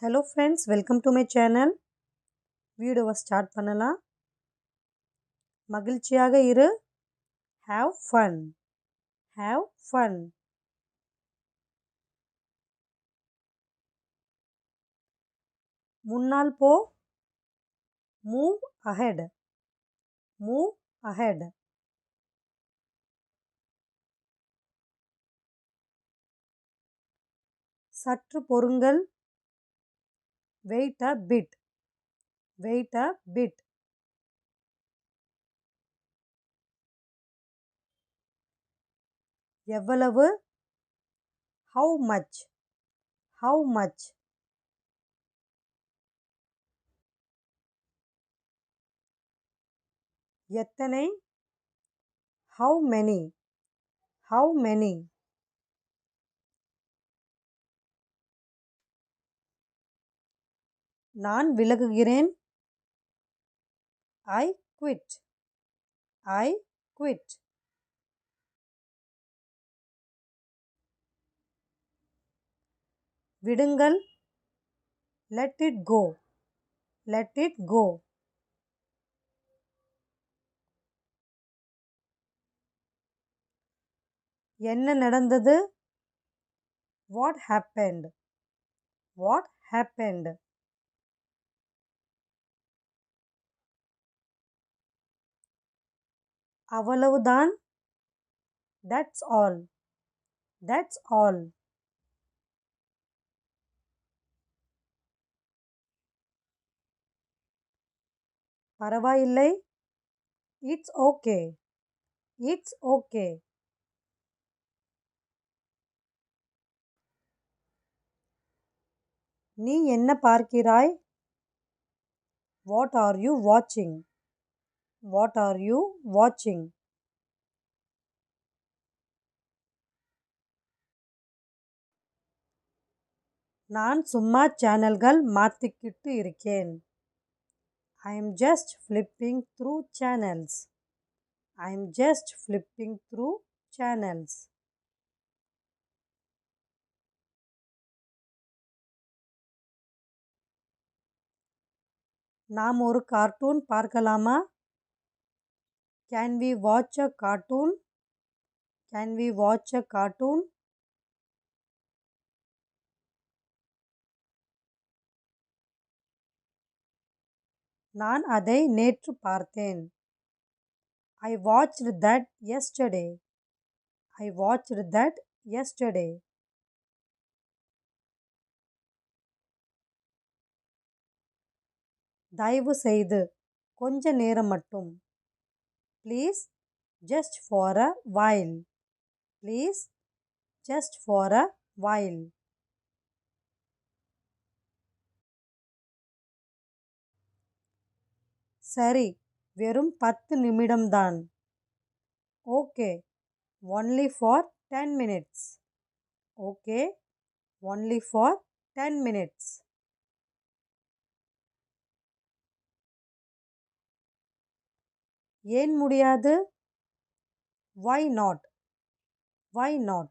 Hello friends, welcome to my channel. வீடியோவை start பண்ணலாம். மகிழ்ச்சியாக இரு. Have fun. Have fun. முன்னால் போ. Move ahead. Move ahead. சற்று பொறுங்கள். Wait a bit. Wait a bit. எவ்வளவு? How much? How much? எத்தனை? How many? How many? நான் விலகுகிறேன். I quit. I quit. விடுங்கள். Let it go. Let it go. என்ன நடந்தது? What happened? What happened? அவ்வளவுதான். That's all. That's all. பரவாயில்லை. It's okay. It's okay. நீ என்ன பார்க்கிறாய்? What are you watching? What are you watching? நான் சும்மா சேனல்கள் மாத்திக்கிட்டு இருக்கேன். I am just flipping through channels. I am just flipping through channels. நாம் ஒரு கார்ட்டூன் பார்க்கலாமா? Can we watch a cartoon? Can we watch a cartoon? நான் அதை நேற்று பார்த்தேன். I watched that yesterday. I watched that yesterday. தயவு செய்து கொஞ்ச நேரம் மட்டும். Please, just for a while. Please, just for a while. சரி, வெறும் 10 நிமிடம்தான். Okay, only for 10 minutes. Okay, only for 10 minutes. ஏன் முடியாது? Why not? Why not?